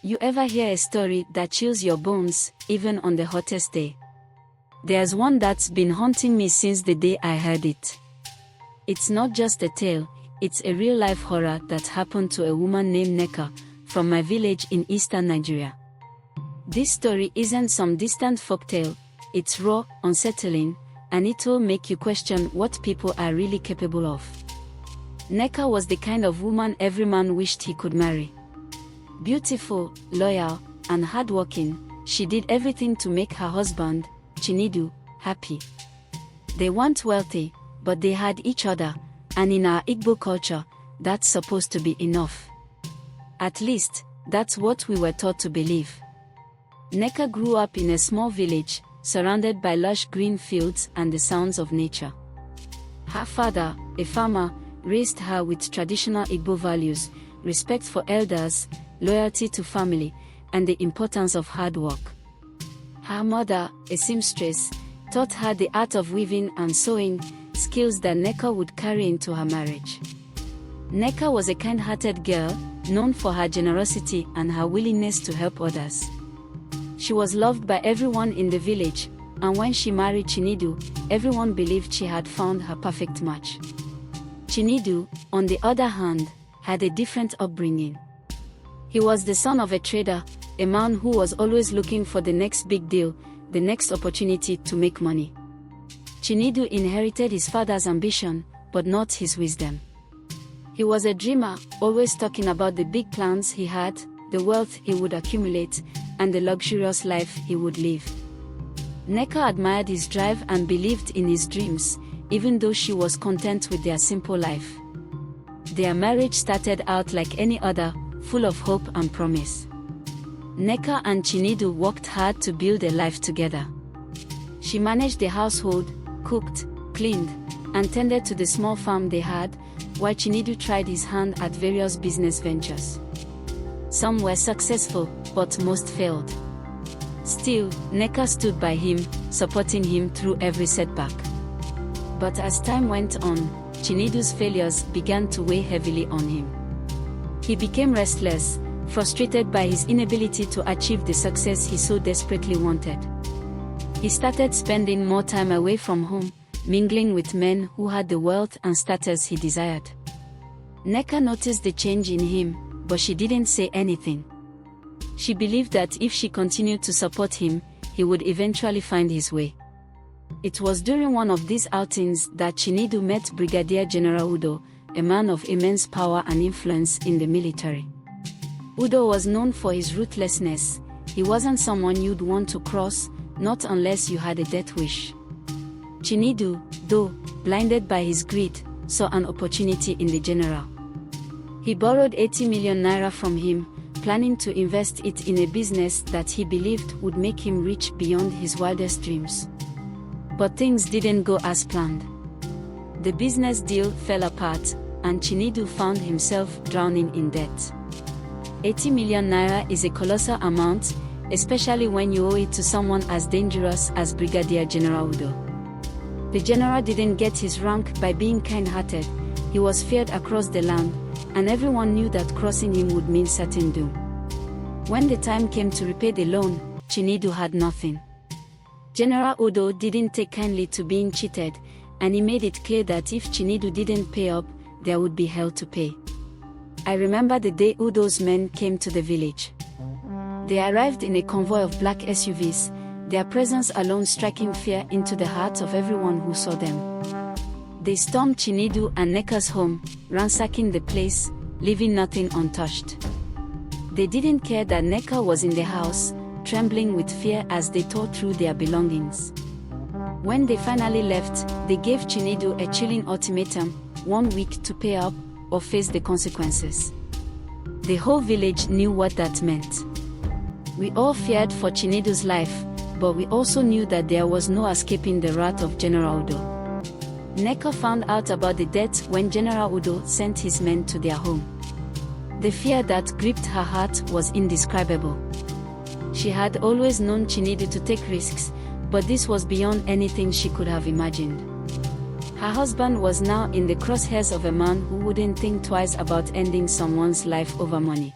You ever hear a story that chills your bones, even on the hottest day? There's one that's been haunting me since the day I heard it. It's not just a tale, it's a real-life horror that happened to a woman named Nneka, from my village in eastern Nigeria. This story isn't some distant folktale, it's raw, unsettling, and it'll make you question what people are really capable of. Nneka was the kind of woman every man wished he could marry. Beautiful, loyal, and hardworking, she did everything to make her husband, Chinedu, happy. They weren't wealthy, but they had each other, and in our Igbo culture, that's supposed to be enough. At least, that's what we were taught to believe. Nneka grew up in a small village, surrounded by lush green fields and the sounds of nature. Her father, a farmer, raised her with traditional Igbo values, respect for elders, loyalty to family, and the importance of hard work. Her mother, a seamstress, taught her the art of weaving and sewing, skills that Nneka would carry into her marriage. Nneka was a kind-hearted girl, known for her generosity and her willingness to help others. She was loved by everyone in the village, and when she married Chinedu, everyone believed she had found her perfect match. Chinedu, on the other hand, had a different upbringing. He was the son of a trader, a man who was always looking for the next big deal, the next opportunity to make money. Chinedu inherited his father's ambition, but not his wisdom. He was a dreamer, always talking about the big plans he had, the wealth he would accumulate, and the luxurious life he would live. Nneka admired his drive and believed in his dreams, even though she was content with their simple life. Their marriage started out like any other, full of hope and promise. Nneka and Chinedu worked hard to build a life together. She managed the household, cooked, cleaned, and tended to the small farm they had, while Chinedu tried his hand at various business ventures. Some were successful, but most failed. Still, Nneka stood by him, supporting him through every setback. But as time went on, Chinedu's failures began to weigh heavily on him. He became restless, frustrated by his inability to achieve the success he so desperately wanted. He started spending more time away from home, mingling with men who had the wealth and status he desired. Nneka noticed the change in him, but she didn't say anything. She believed that if she continued to support him, he would eventually find his way. It was during one of these outings that Chinedu met Brigadier General Udo, a man of immense power and influence in the military. Udo was known for his ruthlessness. He wasn't someone you'd want to cross, not unless you had a death wish. Chinedu, though, blinded by his greed, saw an opportunity in the general. He borrowed 80 million naira from him, planning to invest it in a business that he believed would make him rich beyond his wildest dreams. But things didn't go as planned. The business deal fell apart, and Chinedu found himself drowning in debt. 80 million naira is a colossal amount, especially when you owe it to someone as dangerous as Brigadier General Udo. The general didn't get his rank by being kind-hearted. He was feared across the land, and everyone knew that crossing him would mean certain doom. When the time came to repay the loan, Chinedu had nothing. General Udo didn't take kindly to being cheated, and he made it clear that if Chinedu didn't pay up, there would be hell to pay. I remember the day Udo's men came to the village. They arrived in a convoy of black SUVs, their presence alone striking fear into the hearts of everyone who saw them. They stormed Chinedu and Nneka's home, ransacking the place, leaving nothing untouched. They didn't care that Nneka was in the house, trembling with fear as they tore through their belongings. When they finally left, they gave Chinedu a chilling ultimatum: 1 week to pay up, or face the consequences. The whole village knew what that meant. We all feared for Chinedu's life, but we also knew that there was no escaping the wrath of General Udo. Nneka found out about the debt when General Udo sent his men to their home. The fear that gripped her heart was indescribable. She had always known Chinedu to take risks, but this was beyond anything she could have imagined. Her husband was now in the crosshairs of a man who wouldn't think twice about ending someone's life over money.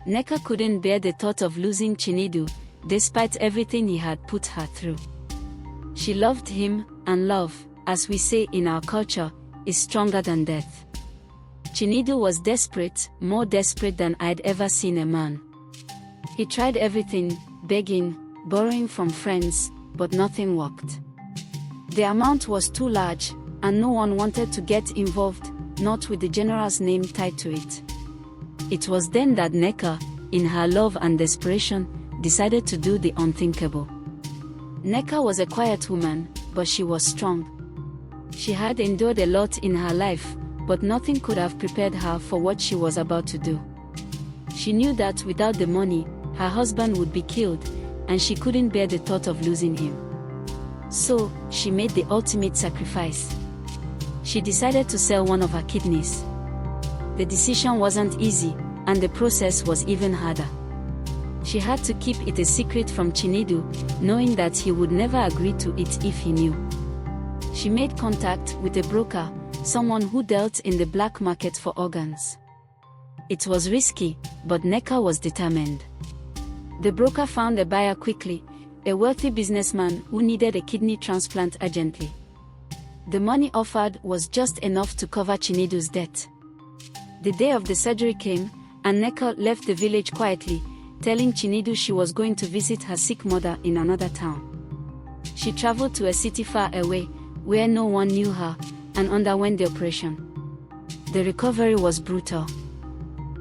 Neka couldn't bear the thought of losing Chinedu, despite everything he had put her through. She loved him, and love, as we say in our culture, is stronger than death. Chinedu was desperate, more desperate than I'd ever seen a man. He tried everything, begging, borrowing from friends, but nothing worked. The amount was too large, and no one wanted to get involved, not with the general's name tied to it. It was then that Neka, in her love and desperation, decided to do the unthinkable. Neka was a quiet woman, but she was strong. She had endured a lot in her life, but nothing could have prepared her for what she was about to do. She knew that without the money, her husband would be killed, and she couldn't bear the thought of losing him. So, she made the ultimate sacrifice. She decided to sell one of her kidneys. The decision wasn't easy, and the process was even harder. She had to keep it a secret from Chinedu, knowing that he would never agree to it if he knew. She made contact with a broker, someone who dealt in the black market for organs. It was risky, but Neka was determined. The broker found a buyer quickly, a wealthy businessman who needed a kidney transplant urgently. The money offered was just enough to cover Chinedu's debt. The day of the surgery came, and Neka left the village quietly, telling Chinedu she was going to visit her sick mother in another town. She traveled to a city far away, where no one knew her, and underwent the operation. The recovery was brutal.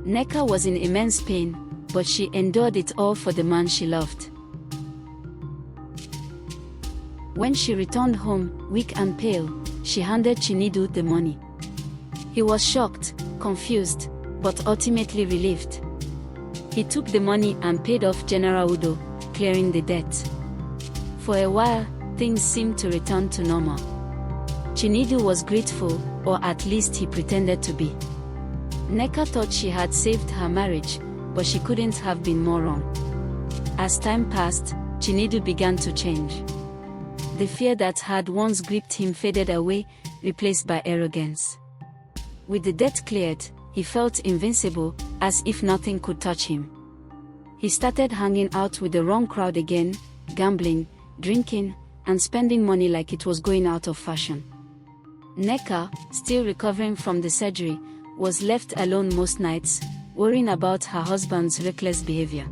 Neka was in immense pain, but she endured it all for the man she loved. When she returned home, weak and pale, she handed Chinedu the money. He was shocked, confused, but ultimately relieved. He took the money and paid off General Udo, clearing the debt. For a while, things seemed to return to normal. Chinedu was grateful, or at least he pretended to be. Neka thought she had saved her marriage, but she couldn't have been more wrong. As time passed, Chinedu began to change. The fear that had once gripped him faded away, replaced by arrogance. With the debt cleared, he felt invincible, as if nothing could touch him. He started hanging out with the wrong crowd again, gambling, drinking, and spending money like it was going out of fashion. Neka, still recovering from the surgery, was left alone most nights, worrying about her husband's reckless behavior.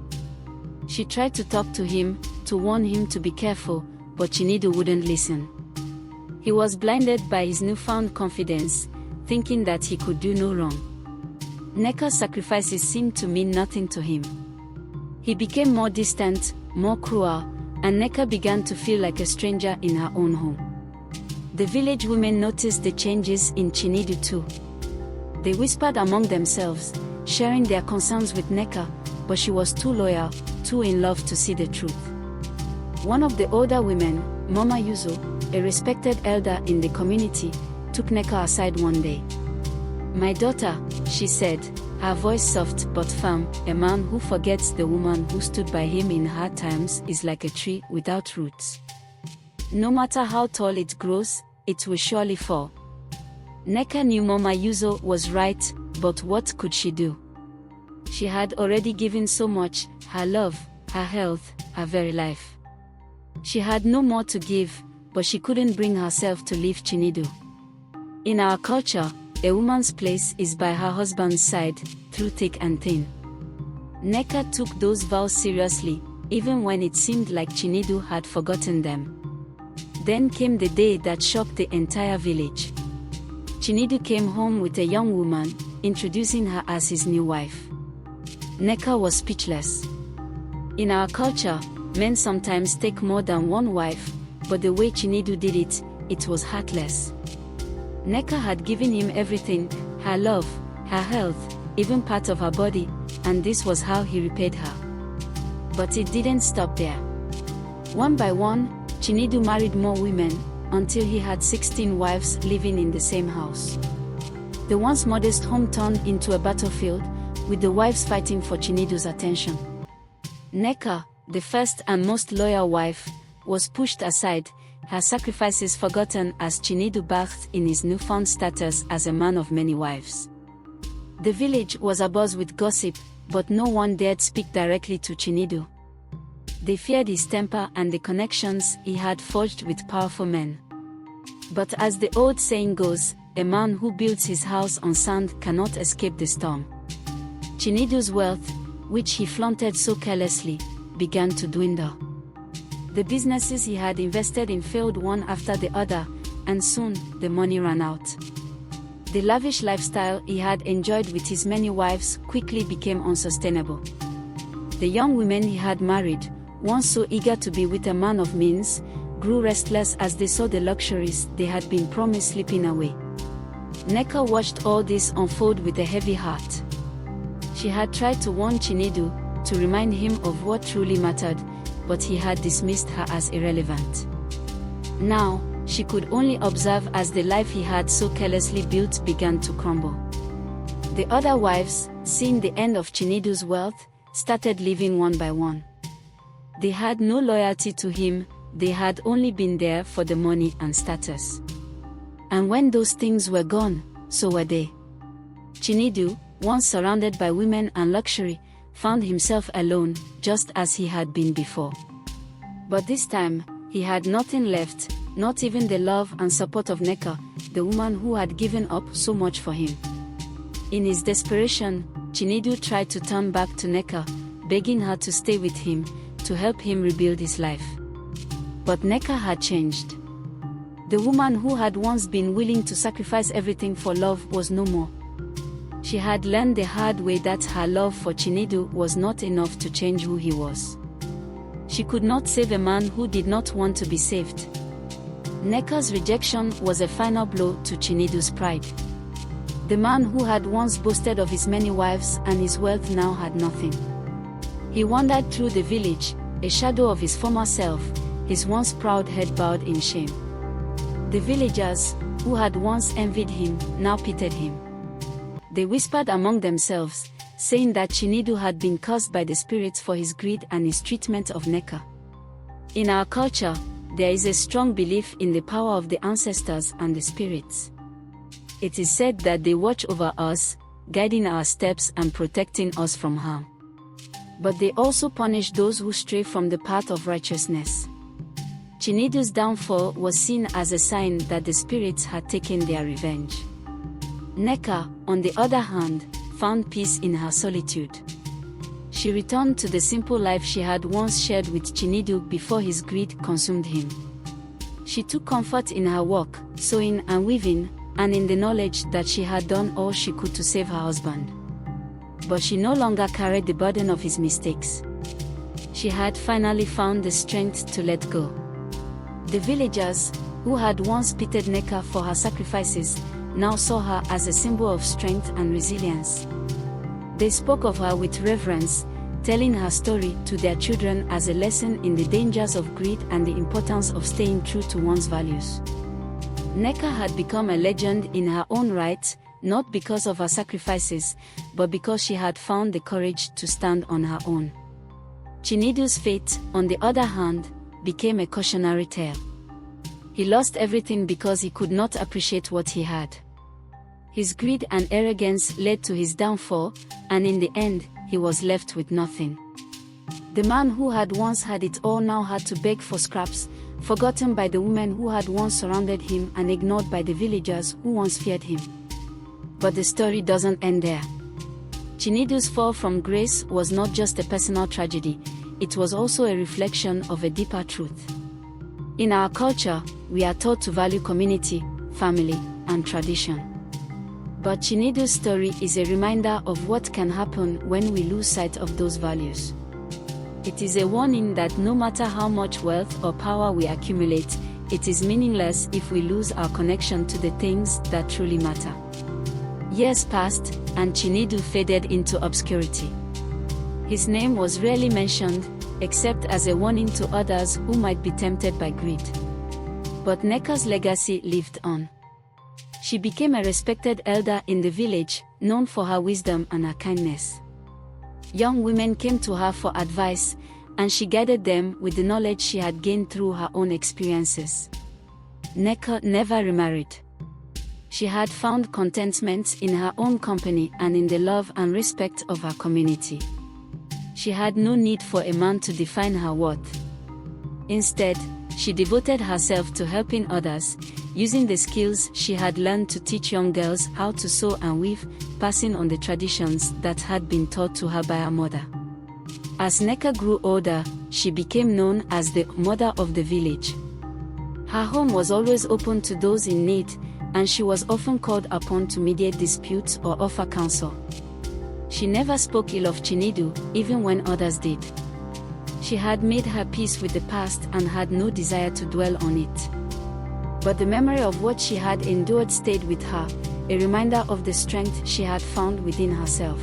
She tried to talk to him, to warn him to be careful, but Chinedu wouldn't listen. He was blinded by his newfound confidence, thinking that he could do no wrong. Neka's sacrifices seemed to mean nothing to him. He became more distant, more cruel, and Neka began to feel like a stranger in her own home. The village women noticed the changes in Chinedu too. They whispered among themselves, sharing their concerns with Neka, but she was too loyal, too in love to see the truth. One of the older women, Mama Yuzo, a respected elder in the community, took Neka aside one day. "My daughter," she said, her voice soft but firm, "a man who forgets the woman who stood by him in hard times is like a tree without roots. No matter how tall it grows, it will surely fall." Neka knew Mama Yuzo was right, but what could she do? She had already given so much, her love, her health, her very life. She had no more to give, but she couldn't bring herself to leave Chinedu. In our culture, a woman's place is by her husband's side, through thick and thin. Neka took those vows seriously, even when it seemed like Chinedu had forgotten them. Then came the day that shocked the entire village. Chinedu came home with a young woman, introducing her as his new wife. Neka was speechless. In our culture, men sometimes take more than one wife, but the way Chinedu did it, it was heartless. Neka had given him everything, her love, her health, even part of her body, and this was how he repaid her. But it didn't stop there. One by one, Chinedu married more women, until he had 16 wives living in the same house. The once modest home turned into a battlefield, with the wives fighting for Chinedu's attention. Neka, the first and most loyal wife, was pushed aside, her sacrifices forgotten as Chinedu bathed in his newfound status as a man of many wives. The village was abuzz with gossip, but no one dared speak directly to Chinedu. They feared his temper and the connections he had forged with powerful men. But as the old saying goes, a man who builds his house on sand cannot escape the storm. Chinedu's wealth, which he flaunted so carelessly, began to dwindle. The businesses he had invested in failed one after the other, and soon the money ran out. The lavish lifestyle he had enjoyed with his many wives quickly became unsustainable. The young women he had married, once so eager to be with a man of means, grew restless as they saw the luxuries they had been promised slipping away. Nneka watched all this unfold with a heavy heart. She had tried to warn Chinedu, to remind him of what truly mattered, but he had dismissed her as irrelevant. Now, she could only observe as the life he had so carelessly built began to crumble. The other wives, seeing the end of Chinedu's wealth, started leaving one by one. They had no loyalty to him, they had only been there for the money and status. And when those things were gone, so were they. Chinedu, once surrounded by women and luxury, found himself alone, just as he had been before. But this time, he had nothing left, not even the love and support of Nneka, the woman who had given up so much for him. In his desperation, Chinedu tried to turn back to Nneka, begging her to stay with him, to help him rebuild his life. But Nneka had changed. The woman who had once been willing to sacrifice everything for love was no more. She had learned the hard way that her love for Chinedu was not enough to change who he was. She could not save a man who did not want to be saved. Nneka's rejection was a final blow to Chinedu's pride. The man who had once boasted of his many wives and his wealth now had nothing. He wandered through the village, a shadow of his former self, his once proud head bowed in shame. The villagers, who had once envied him, now pitied him. They whispered among themselves, saying that Chinedu had been cursed by the spirits for his greed and his treatment of Nneka. In our culture, there is a strong belief in the power of the ancestors and the spirits. It is said that they watch over us, guiding our steps and protecting us from harm. But they also punish those who stray from the path of righteousness. Chinedu's downfall was seen as a sign that the spirits had taken their revenge. Nneka, on the other hand, found peace in her solitude. She returned to the simple life she had once shared with Chinedu before his greed consumed him. She took comfort in her work, sewing and weaving, and in the knowledge that she had done all she could to save her husband. But she no longer carried the burden of his mistakes. She had finally found the strength to let go. The villagers, who had once pitied Nneka for her sacrifices, now saw her as a symbol of strength and resilience. They spoke of her with reverence, telling her story to their children as a lesson in the dangers of greed and the importance of staying true to one's values. Nneka had become a legend in her own right, not because of her sacrifices, but because she had found the courage to stand on her own. Chinedu's fate, on the other hand, became a cautionary tale. He lost everything because he could not appreciate what he had. His greed and arrogance led to his downfall, and in the end, he was left with nothing. The man who had once had it all now had to beg for scraps, forgotten by the women who had once surrounded him and ignored by the villagers who once feared him. But the story doesn't end there. Chinedu's fall from grace was not just a personal tragedy, it was also a reflection of a deeper truth. In our culture, we are taught to value community, family, and tradition. But Chinedu's story is a reminder of what can happen when we lose sight of those values. It is a warning that no matter how much wealth or power we accumulate, it is meaningless if we lose our connection to the things that truly matter. Years passed, and Chinedu faded into obscurity. His name was rarely mentioned, except as a warning to others who might be tempted by greed. But Nneka's legacy lived on. She became a respected elder in the village, known for her wisdom and her kindness. Young women came to her for advice, and she guided them with the knowledge she had gained through her own experiences. Nneka never remarried. She had found contentment in her own company and in the love and respect of her community. She had no need for a man to define her worth. Instead, she devoted herself to helping others, using the skills she had learned to teach young girls how to sew and weave, passing on the traditions that had been taught to her by her mother. As Nneka grew older, she became known as the mother of the village. Her home was always open to those in need, and she was often called upon to mediate disputes or offer counsel. She never spoke ill of Chinedu, even when others did. She had made her peace with the past and had no desire to dwell on it. But the memory of what she had endured stayed with her, a reminder of the strength she had found within herself.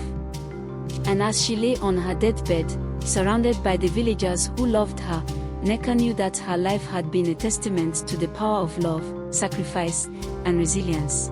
And as she lay on her deathbed, surrounded by the villagers who loved her, Nneka knew that her life had been a testament to the power of love, sacrifice, and resilience.